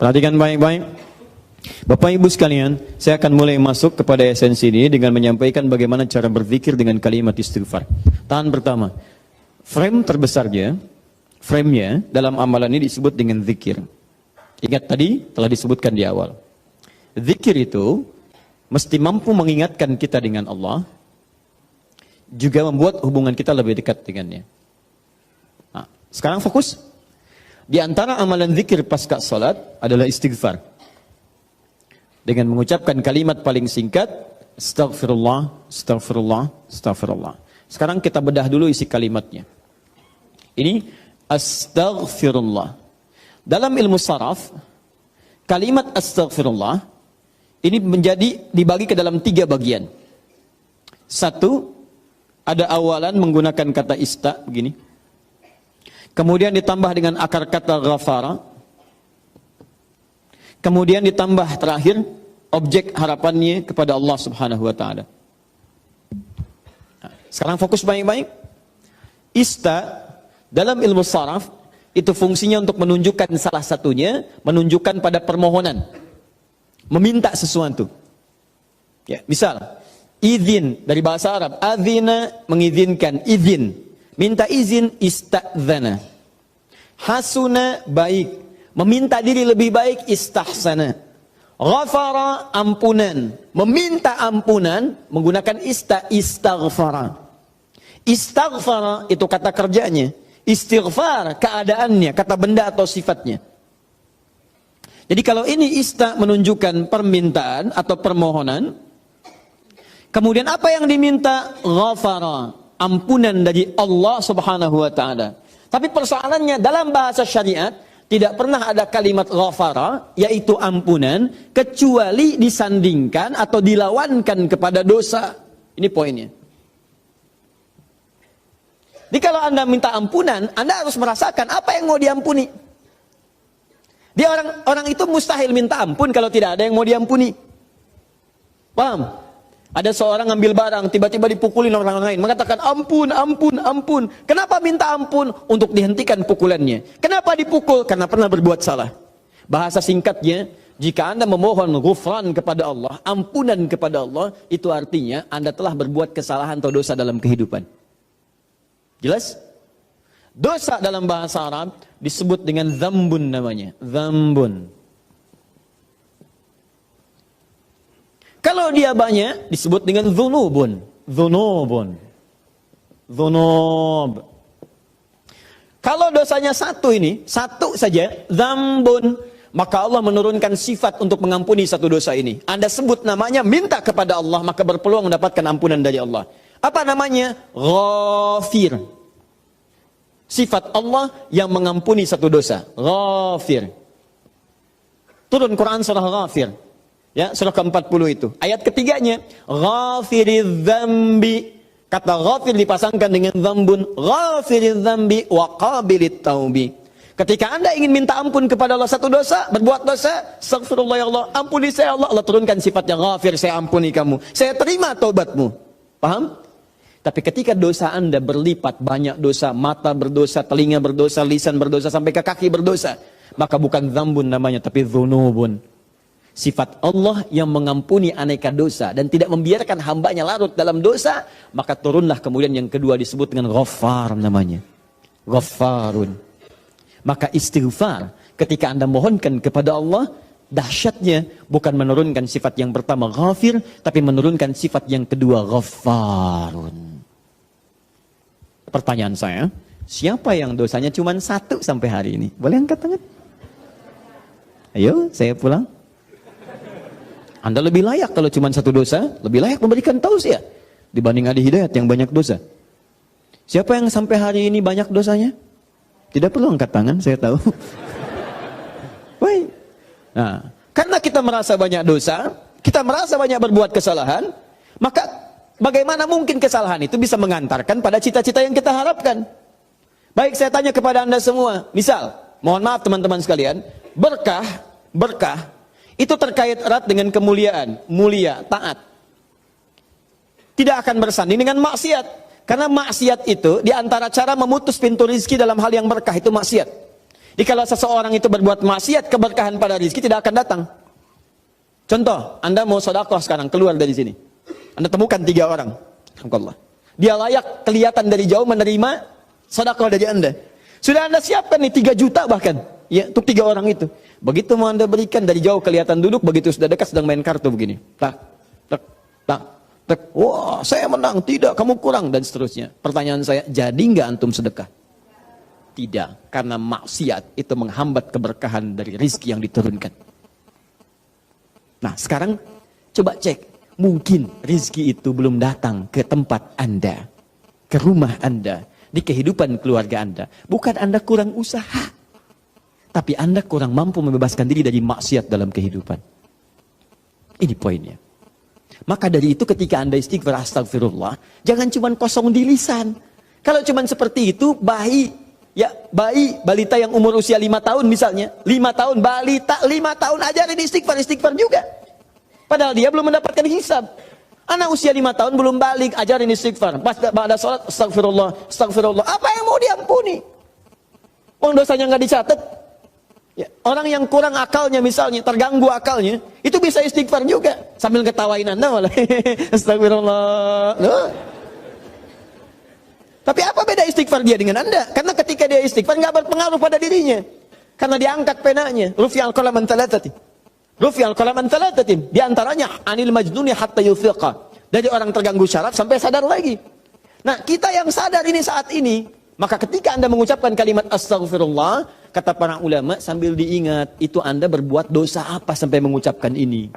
Perhatikan baik-baik. Bapak Ibu sekalian, saya akan mulai masuk kepada esensi ini dengan menyampaikan bagaimana cara berzikir dengan kalimat istighfar. Tahan pertama, frame-nya dalam amalan ini disebut dengan zikir. Ingat tadi telah disebutkan di awal. Zikir itu mesti mampu mengingatkan kita dengan Allah, juga membuat hubungan kita lebih dekat dengannya. Nah, sekarang fokus. Di antara amalan zikir pasca salat adalah istighfar. Dengan mengucapkan kalimat paling singkat, Astaghfirullah, Astaghfirullah, Astaghfirullah. Sekarang kita bedah dulu isi kalimatnya. Ini Astaghfirullah. Dalam ilmu saraf, kalimat Astaghfirullah ini dibagi ke dalam 3 bagian. Satu, ada awalan menggunakan kata ista, begini. Kemudian ditambah dengan akar kata ghafara. Kemudian ditambah terakhir objek harapannya kepada Allah Subhanahu wa taala. Sekarang fokus baik-baik. Ista dalam ilmu saraf itu fungsinya untuk menunjukkan salah satunya, menunjukkan pada permohonan, meminta sesuatu. Ya, misal izin dari bahasa Arab, adzina mengizinkan, izin. Minta izin, istadzana. Hasuna baik, meminta diri lebih baik, istahsana. Ghafara ampunan, meminta ampunan menggunakan istaghfara. Istaghfara itu kata kerjanya, istighfar keadaannya, kata benda atau sifatnya. Jadi kalau ini menunjukkan permintaan atau permohonan, kemudian apa yang diminta? Ghafara, ampunan dari Allah Subhanahu wa taala. Tapi persoalannya dalam bahasa syariat tidak pernah ada kalimat ghafara, yaitu ampunan, kecuali disandingkan atau dilawankan kepada dosa. Ini poinnya. Jadi kalau Anda minta ampunan, Anda harus merasakan apa yang mau diampuni. Dia orang itu mustahil minta ampun kalau tidak ada yang mau diampuni. Paham? Ada seorang ngambil barang, tiba-tiba dipukulin orang lain, mengatakan ampun, ampun, ampun. Kenapa minta ampun? Untuk dihentikan pukulannya. Kenapa dipukul? Karena pernah berbuat salah. Bahasa singkatnya, jika Anda memohon ghufran kepada Allah, ampunan kepada Allah, itu artinya Anda telah berbuat kesalahan atau dosa dalam kehidupan. Jelas? Dosa dalam bahasa Arab disebut dengan dzambun namanya. Dzambun. Kalau dia banyak, disebut dengan dzunubun. Dzunubun. Dzunub. Kalau dosanya satu saja, dzambun, maka Allah menurunkan sifat untuk mengampuni satu dosa ini. Anda sebut namanya, minta kepada Allah, maka berpeluang mendapatkan ampunan dari Allah. Apa namanya? Ghafir. Sifat Allah yang mengampuni satu dosa. Ghafir. Turun Quran surah Ghafir. Ya, surah ke-40 itu. Ayat ketiganya, ghafiriz dzambi. Kata ghafir dipasangkan dengan dzambun. Ghafiriz dzambi wa qabilit taubi. Ketika Anda ingin minta ampun kepada Allah satu dosa, berbuat dosa, astaghfirullah ya Allah, ampuni saya Allah. Allah turunkan sifatnya ghafir, saya ampuni kamu. Saya terima taubatmu. Paham? Tapi ketika dosa Anda berlipat, banyak dosa, mata berdosa, telinga berdosa, lisan berdosa, sampai ke kaki berdosa, maka bukan dzambun namanya, tapi dzunubun. Sifat Allah yang mengampuni aneka dosa dan tidak membiarkan hambanya larut dalam dosa, maka turunlah kemudian yang kedua disebut dengan Ghaffar namanya. Ghaffarun. Maka istighfar ketika Anda mohonkan kepada Allah, dahsyatnya bukan menurunkan sifat yang pertama Ghafir, tapi menurunkan sifat yang kedua Ghaffarun. Pertanyaan saya, siapa yang dosanya cuma 1 sampai hari ini? Boleh angkat tangan? Ayo, saya pulang. Anda lebih layak kalau cuma 1 dosa, lebih layak memberikan tausiah dibanding Adi Hidayat yang banyak dosa. Siapa yang sampai hari ini banyak dosanya? Tidak perlu angkat tangan, saya tahu. Baik. Nah, karena kita merasa banyak dosa, kita merasa banyak berbuat kesalahan, maka bagaimana mungkin kesalahan itu bisa mengantarkan pada cita-cita yang kita harapkan? Baik, saya tanya kepada Anda semua. Misal, mohon maaf teman-teman sekalian, berkah itu terkait erat dengan kemuliaan, mulia, taat. Tidak akan bersanding dengan maksiat. Karena maksiat itu diantara cara memutus pintu rizki dalam hal yang berkah itu maksiat. Jadi kalau seseorang itu berbuat maksiat, keberkahan pada rezeki tidak akan datang. Contoh, Anda mau sedekah sekarang, keluar dari sini. Anda temukan 3 orang. Alhamdulillah. Dia layak kelihatan dari jauh menerima sedekah dari Anda. Sudah Anda siapkan nih 3 juta bahkan. Ya, untuk 3 orang itu. Begitu mau Anda berikan dari jauh kelihatan duduk, begitu sudah dekat sedang main kartu begini. Tak, tak, tak, tak. Wah, saya menang. Tidak, kamu kurang. Dan seterusnya. Pertanyaan saya, jadi nggak antum sedekah? Tidak, karena maksiat itu menghambat keberkahan dari rizki yang diturunkan. Nah, sekarang coba cek. Mungkin rizki itu belum datang ke tempat Anda, ke rumah Anda, di kehidupan keluarga Anda. Bukan Anda kurang usaha, tapi Anda kurang mampu membebaskan diri dari maksiat dalam kehidupan. Ini poinnya. Maka dari itu ketika Anda istighfar astagfirullah, jangan cuma kosong di lisan. Kalau cuma seperti itu, balita yang umur usia 5 tahun misalnya, 5 tahun, balita 5 tahun ajarin istighfar juga. Padahal dia belum mendapatkan hisab. Anak usia 5 tahun belum balik, ajarin istighfar. Pas pada sholat, astagfirullah, astagfirullah. Apa yang mau diampuni? Uang dosanya nggak dicatat. Ya, orang yang kurang akalnya misalnya, terganggu akalnya, itu bisa istighfar juga. Sambil ketawain Anda malah. Astagfirullah. Loh. Tapi apa beda istighfar dia dengan Anda? Karena ketika dia istighfar nggak berpengaruh pada dirinya. Karena diangkat penanya. Rufi'al qalam an thalathatin. Rufi'al qalam an thalathatin. Di antaranya anil majnuni hatta yufiqa. Dari orang terganggu syaraf sampai sadar lagi. Nah, kita yang sadar ini saat ini, maka ketika Anda mengucapkan kalimat astagfirullah, kata para ulama sambil diingat, itu Anda berbuat dosa apa sampai mengucapkan ini?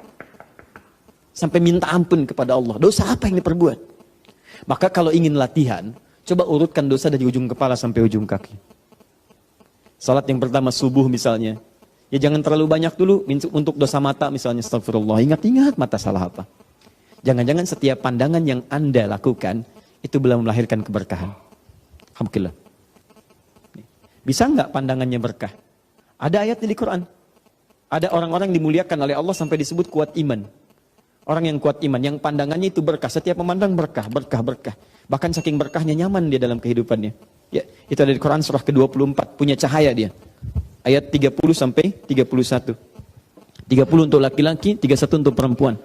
Sampai minta ampun kepada Allah. Dosa apa yang diperbuat? Maka kalau ingin latihan, coba urutkan dosa dari ujung kepala sampai ujung kaki. Salat yang pertama subuh misalnya. Ya jangan terlalu banyak dulu untuk dosa mata misalnya astagfirullah. Ingat-ingat mata salah apa. Jangan-jangan setiap pandangan yang Anda lakukan itu belum melahirkan keberkahan. Alhamdulillah. Bisa nggak pandangannya berkah? Ada ayatnya di Quran. Ada orang-orang yang dimuliakan oleh Allah sampai disebut kuat iman. Orang yang kuat iman, yang pandangannya itu berkah. Setiap memandang berkah, berkah, berkah. Bahkan saking berkahnya nyaman dia dalam kehidupannya. Ya, itu ada di Quran surah ke-24, punya cahaya dia. Ayat 30 sampai 31. 30 untuk laki-laki, 31 untuk perempuan.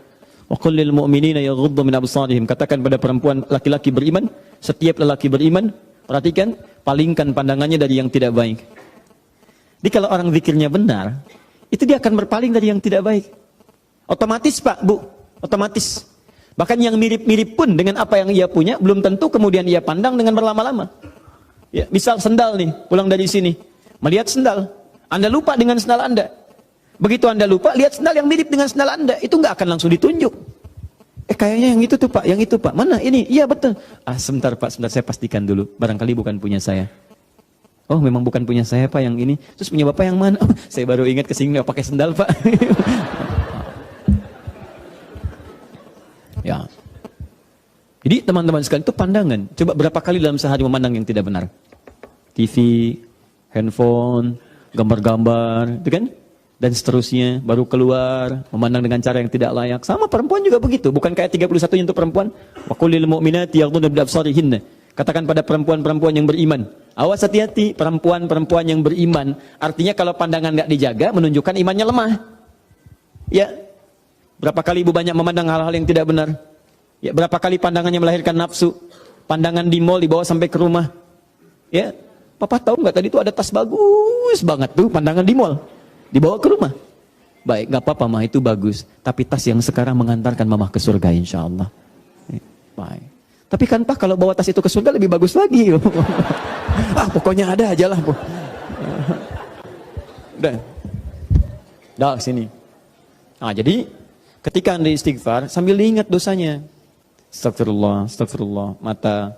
Wa qul lil mu'minina yaghuddu min absarihim. Katakan pada perempuan laki-laki beriman, setiap lelaki beriman, perhatikan, palingkan pandangannya dari yang tidak baik. Jadi kalau orang zikirnya benar, itu dia akan berpaling dari yang tidak baik. Otomatis Pak, Bu, otomatis. Bahkan yang mirip-mirip pun dengan apa yang ia punya, belum tentu kemudian ia pandang dengan berlama-lama. Ya, misal sendal nih, pulang dari sini, melihat sendal. Anda lupa dengan sendal Anda. Begitu Anda lupa, lihat sendal yang mirip dengan sendal Anda, itu nggak akan langsung ditunjuk. Kayaknya yang itu tuh Pak, yang itu Pak. Mana ini? Iya betul. Sebentar Pak, sebentar saya pastikan dulu. Barangkali bukan punya saya. Oh memang bukan punya saya Pak yang ini. Terus punya Bapak yang mana? Oh, saya baru ingat kesini nggak pakai sendal Pak. Ya. Jadi teman-teman sekalian itu pandangan. Coba berapa kali dalam sehari memandang yang tidak benar? TV, handphone, gambar-gambar, itu kan? Dan seterusnya, baru keluar, memandang dengan cara yang tidak layak. Sama perempuan juga begitu, bukan kayak 31 untuk perempuan. Wa qul lil mu'minati yaghdudna min absarihinna. Katakan pada perempuan-perempuan yang beriman. Awas hati-hati, perempuan-perempuan yang beriman. Artinya kalau pandangan nggak dijaga, menunjukkan imannya lemah. Ya, berapa kali ibu banyak memandang hal-hal yang tidak benar. Ya, berapa kali pandangannya melahirkan nafsu. Pandangan di mall dibawa sampai ke rumah. Ya, Papa tahu nggak tadi tuh ada tas bagus banget tuh, pandangan di mall. Dibawa ke rumah. Baik, nggak apa-apa mah, itu bagus. Tapi tas yang sekarang mengantarkan mama ke surga insya Allah. Baik. Tapi kan Pak kalau bawa tas itu ke surga lebih bagus lagi. Pokoknya ada aja lah. Udah. Dah sini. Nah jadi ketika Anda istighfar sambil diingat dosanya. Astagfirullah, astagfirullah, mata.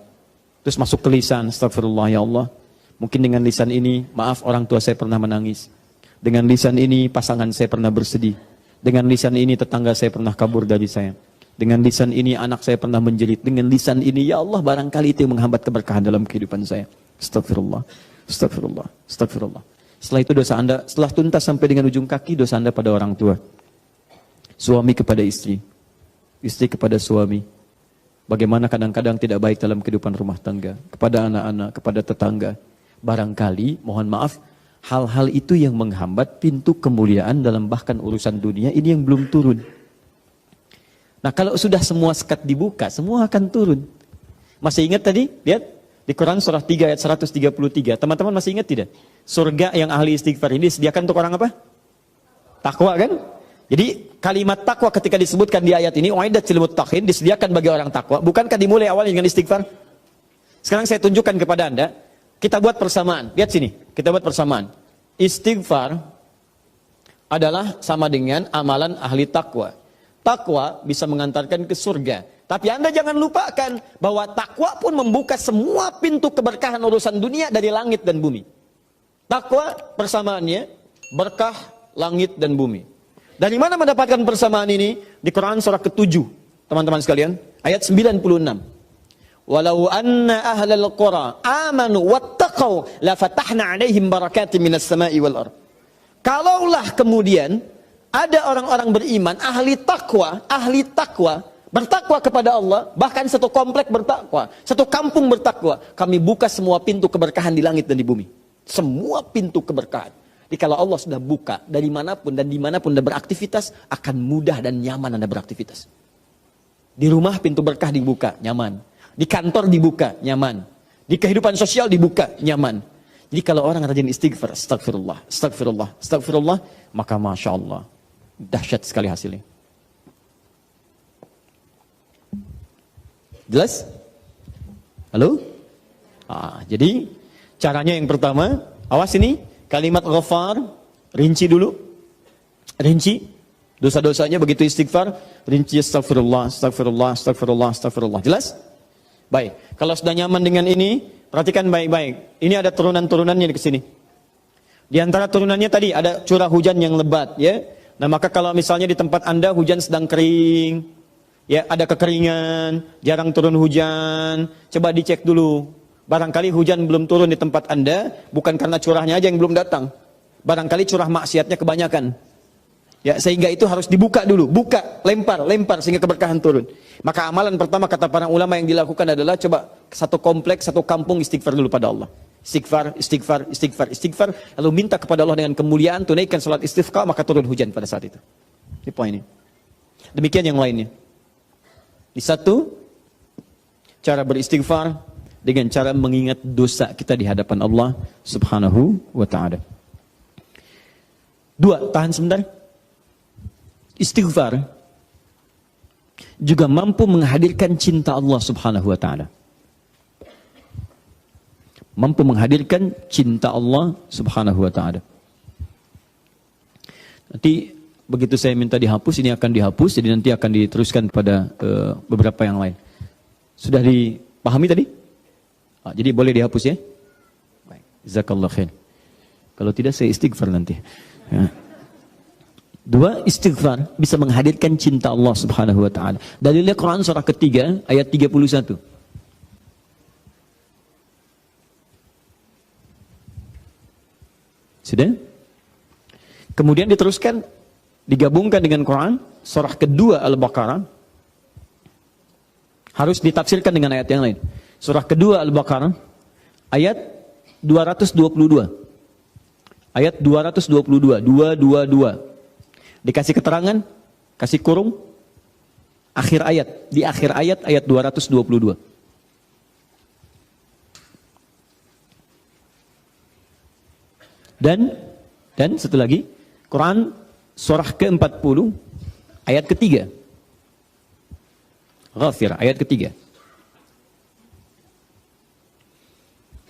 Terus masuk ke lisan, astagfirullah ya Allah. Mungkin dengan lisan ini, maaf orang tua saya pernah menangis. Dengan lisan ini pasangan saya pernah bersedih. Dengan lisan ini tetangga saya pernah kabur dari saya. Dengan lisan ini anak saya pernah menjerit. Dengan lisan ini ya Allah barangkali itu yang menghambat keberkahan dalam kehidupan saya. Astagfirullah, astagfirullah, astagfirullah. Setelah itu dosa Anda, setelah tuntas sampai dengan ujung kaki, dosa Anda pada orang tua. Suami kepada istri. Istri kepada suami. Bagaimana kadang-kadang tidak baik dalam kehidupan rumah tangga. Kepada anak-anak, kepada tetangga. Barangkali, mohon maaf, Hal-hal itu yang menghambat pintu kemuliaan dalam bahkan urusan dunia ini yang belum turun. Nah kalau sudah semua sekat dibuka, semua akan turun. Masih ingat tadi? Lihat di Quran surah 3 ayat 133. Teman-teman masih ingat tidak? Surga yang ahli istighfar ini disediakan untuk orang apa? Takwa kan? Jadi kalimat takwa ketika disebutkan di ayat ini, uiddat lil muttaqin, disediakan bagi orang takwa. Bukankah dimulai awalnya dengan istighfar? Sekarang saya tunjukkan kepada Anda, kita buat persamaan. Lihat sini, kita buat persamaan. Istighfar adalah sama dengan amalan ahli takwa. Takwa bisa mengantarkan ke surga. Tapi Anda jangan lupakan bahwa takwa pun membuka semua pintu keberkahan urusan dunia dari langit dan bumi. Takwa persamaannya berkah langit dan bumi. Dari mana mendapatkan persamaan ini? Di Quran surah ke-7, teman-teman sekalian, ayat 96. Walau anna ahlal qura amanu wattaqau la fatahna 'alaihim barakatin minas sama'i wal ardh. Kalaulah kemudian ada orang-orang beriman, ahli takwa, bertakwa kepada Allah, bahkan satu komplek bertakwa, satu kampung bertakwa, kami buka semua pintu keberkahan di langit dan di bumi. Semua pintu keberkahan. Jadi kalau Allah sudah buka dari manapun dan dimanapun Anda beraktivitas, akan mudah dan nyaman Anda beraktivitas. Di rumah pintu berkah dibuka, nyaman. Di kantor dibuka, nyaman. Di kehidupan sosial dibuka, nyaman. Jadi kalau orang rajin istighfar, astagfirullah, astagfirullah, astagfirullah, maka Masya Allah, dahsyat sekali hasilnya. Jelas? Halo? Jadi caranya yang pertama, awas ini, kalimat ghafar, rinci dulu. Rinci dosa-dosanya, begitu istighfar, rinci astagfirullah, astagfirullah, astagfirullah, astagfirullah. Jelas? Baik, kalau sudah nyaman dengan ini, perhatikan baik-baik. Ini ada turunan-turunannya di sini. Di antara turunannya tadi ada curah hujan yang lebat, ya. Nah, maka kalau misalnya di tempat Anda hujan sedang kering, ya, ada kekeringan, jarang turun hujan, coba dicek dulu. Barangkali hujan belum turun di tempat Anda, bukan karena curahnya aja yang belum datang. Barangkali curah maksiatnya kebanyakan. Ya, sehingga itu harus dibuka dulu, buka, lempar sehingga keberkahan turun. Maka amalan pertama kata para ulama yang dilakukan adalah coba satu kompleks, satu kampung istighfar dulu pada Allah. Istighfar, istighfar, istighfar, istighfar, lalu minta kepada Allah dengan kemuliaan, tunaikan salat istisqa, maka turun hujan pada saat itu. Ini poin ini. Demikian yang lainnya. Di satu, cara beristighfar dengan cara mengingat dosa kita di hadapan Allah Subhanahu wa ta'ala. Dua, tahan sebentar. Istighfar juga mampu menghadirkan cinta Allah Subhanahu wa ta'ala. Mampu menghadirkan cinta Allah Subhanahu wa ta'ala. Nanti begitu saya minta dihapus, ini akan dihapus, jadi nanti akan diteruskan kepada beberapa yang lain. Sudah dipahami tadi? Jadi boleh dihapus ya? Baik. Jazakallah khair. Kalau tidak saya istighfar nanti. Ya. Dua, istighfar bisa menghadirkan cinta Allah Subhanahu wa ta'ala. Dalilnya Quran surah ketiga ayat 31. Sudah? Kemudian diteruskan, digabungkan dengan Quran surah kedua Al-Baqarah. Harus ditafsirkan dengan ayat yang lain. Surah kedua Al-Baqarah ayat 222. Ayat 222, 222. Dikasih keterangan, kasih kurung, akhir ayat, di akhir ayat, ayat 222. Dan satu lagi, Quran surah ke-40, ayat ketiga. Ghafir, ayat ketiga.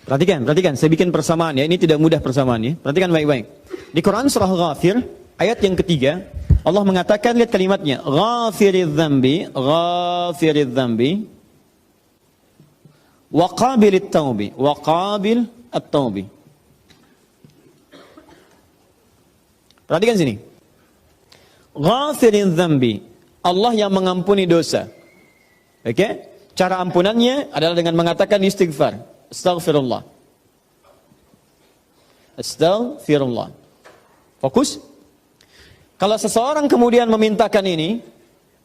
Perhatikan, saya bikin persamaan ya, ini tidak mudah persamaan ya. Perhatikan baik-baik. Di Quran surah Ghafir, ayat yang ketiga, Allah mengatakan, lihat kalimatnya, ghafiriz dzambi, wa qabilit taubi, wa qabil at-taubi. Perhatikan sini. Ghafiriz dzambi, Allah yang mengampuni dosa. Oke? Cara ampunannya adalah dengan mengatakan istighfar. Astaghfirullah. Astaghfirullah. Fokus. Kalau seseorang kemudian memintakan ini,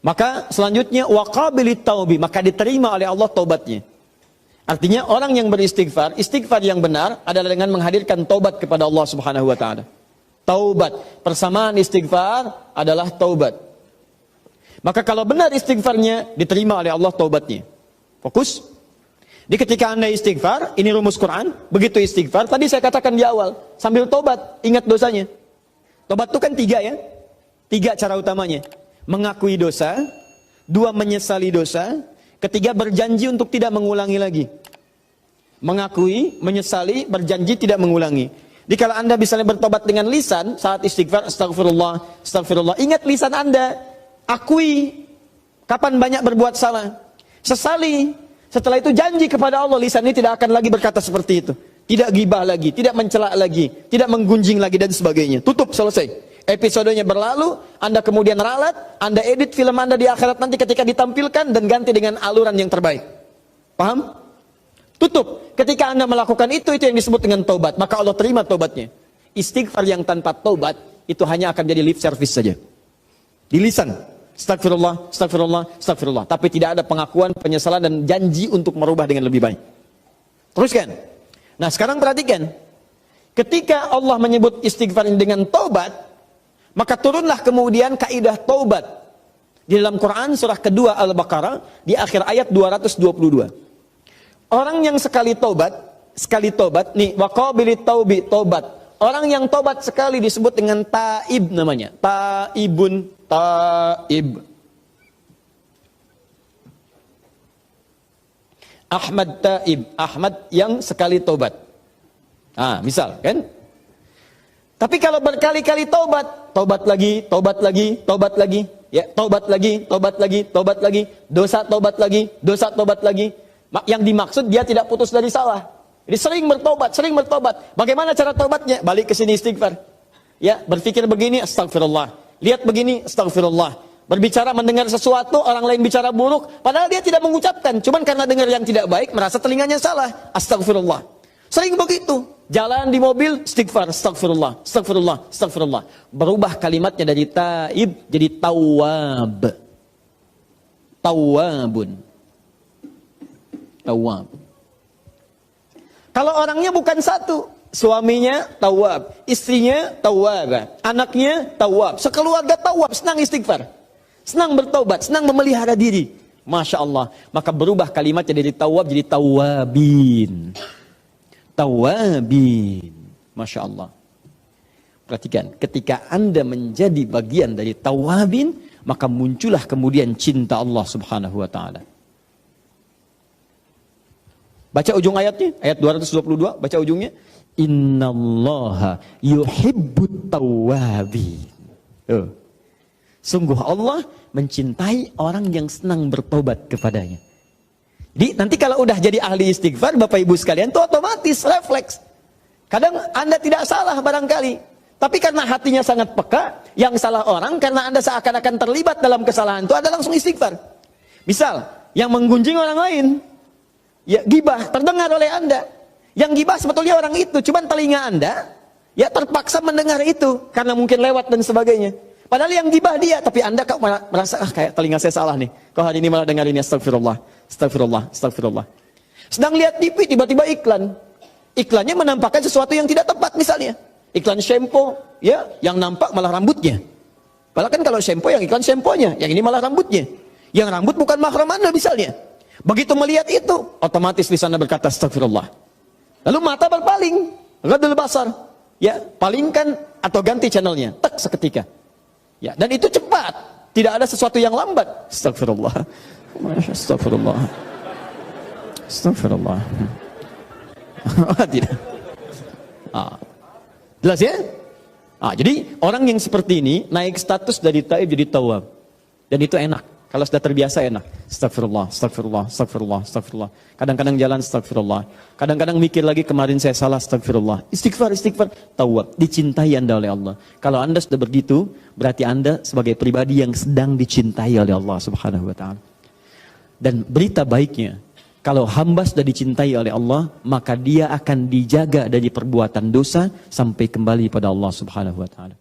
maka selanjutnya waqabilit taubi, maka diterima oleh Allah taubatnya. Artinya orang yang beristighfar, istighfar yang benar adalah dengan menghadirkan taubat kepada Allah Subhanahu wa taala. Taubat, persamaan istighfar adalah taubat. Maka kalau benar istighfarnya, diterima oleh Allah taubatnya. Fokus. Di ketika Anda istighfar, ini rumus Quran, begitu istighfar, tadi saya katakan di awal, sambil taubat, ingat dosanya. Taubat itu kan 3 ya. 3 cara utamanya. Mengakui dosa, 2 menyesali dosa, 3 berjanji untuk tidak mengulangi lagi. Mengakui, menyesali, berjanji tidak mengulangi. Jadi kalau Anda misalnya bertobat dengan lisan saat istighfar, astagfirullah, astagfirullah, ingat lisan Anda, akui kapan banyak berbuat salah, sesali, setelah itu janji kepada Allah, lisan ini tidak akan lagi berkata seperti itu, tidak gibah lagi, tidak mencela lagi, tidak menggunjing lagi dan sebagainya. Tutup, selesai. Episodenya berlalu, Anda kemudian ralat, Anda edit film Anda di akhirat nanti ketika ditampilkan dan ganti dengan aluran yang terbaik. Paham? Tutup. Ketika Anda melakukan itu yang disebut dengan taubat, maka Allah terima taubatnya. Istighfar yang tanpa taubat itu hanya akan jadi lip service saja. Di lisan, astagfirullah, astagfirullah, astagfirullah, tapi tidak ada pengakuan, penyesalan dan janji untuk merubah dengan lebih baik. Teruskan. Nah, sekarang perhatikan. Ketika Allah menyebut istighfar ini dengan taubat, maka turunlah kemudian kaidah taubat di dalam Quran surah kedua Al-Baqarah di akhir ayat 222. Orang yang sekali taubat, nih, waqabilit taubi, taubat. Orang yang taubat sekali disebut dengan taib namanya. Taibun, taib. Ahmad taib, Ahmad yang sekali taubat. Ah, misal, kan? Tapi kalau berkali-kali taubat, taubat lagi, taubat lagi, taubat lagi, ya, taubat lagi, taubat lagi, taubat lagi, dosa taubat lagi, dosa taubat lagi. Yang dimaksud dia tidak putus dari salah. Jadi sering bertobat, sering bertobat. Bagaimana cara tobatnya? Balik ke sini istighfar. Ya, berpikir begini, astagfirullah. Lihat begini, astagfirullah. Berbicara mendengar sesuatu, orang lain bicara buruk, padahal dia tidak mengucapkan. Cuman karena dengar yang tidak baik, merasa telinganya salah. Astagfirullah. Sering begitu. Jalan di mobil, istighfar, astagfirullah, astagfirullah, astagfirullah. Berubah kalimatnya dari taib jadi tawab. Tawabun. Tawab. Kalau orangnya bukan satu, suaminya tawab, istrinya tawab, anaknya tawab, sekeluarga tawab, senang istighfar, senang bertobat, senang memelihara diri. Masya Allah. Maka berubah kalimatnya dari tawab jadi tawabin. Tawabin. Masya Allah. Perhatikan, ketika Anda menjadi bagian dari tawabin, maka muncullah kemudian cinta Allah Subhanahu wa ta'ala. Baca ujung ayatnya, ayat 222, baca ujungnya. Innallaha yuhibbut tawwabin. Sungguh Allah mencintai orang yang senang bertobat kepadanya. Jadi nanti kalau udah jadi ahli istighfar, Bapak Ibu sekalian, itu otomatis refleks. Kadang Anda tidak salah barangkali, tapi karena hatinya sangat peka, yang salah orang karena Anda seakan-akan terlibat dalam kesalahan itu, Anda langsung istighfar. Misal, yang menggunjing orang lain, ya gibah terdengar oleh Anda. Yang gibah sebetulnya orang itu, cuman telinga Anda ya terpaksa mendengar itu karena mungkin lewat dan sebagainya. Padahal yang gibah dia, tapi Anda kok merasa kayak telinga saya salah nih. Kok hari ini malah dengar ini, astagfirullah, astagfirullah, astagfirullah. Sedang lihat TV tiba-tiba iklan. Iklannya menampakkan sesuatu yang tidak tepat misalnya. Iklan shampoo, ya, yang nampak malah rambutnya. Padahal kan kalau shampoo yang iklan shampoo-nya, yang ini malah rambutnya. Yang rambut bukan mahram Anda misalnya. Begitu melihat itu, otomatis lisan Anda berkata astagfirullah. Lalu mata berpaling, ghadul basar. Ya, palingkan atau ganti channelnya, tak seketika. Ya, dan itu cepat, tidak ada sesuatu yang lambat. Astagfirullah. Astagfirullah. Astagfirullah. Tidak. Jelas ya? Jadi orang yang seperti ini naik status dari taib jadi tawab. Dan itu enak. Kalau sudah terbiasa enak. Astagfirullah, astagfirullah, astagfirullah, astagfirullah. Kadang-kadang jalan astagfirullah. Kadang-kadang mikir lagi kemarin saya salah, astagfirullah. Istighfar, istighfar. Tawab. Dicintai Anda oleh Allah. Kalau Anda sudah begitu, berarti Anda sebagai pribadi yang sedang dicintai oleh Allah Subhanahu wa ta'ala. Dan berita baiknya, kalau hamba sudah dicintai oleh Allah, maka dia akan dijaga dari perbuatan dosa sampai kembali pada Allah Subhanahu wa ta'ala.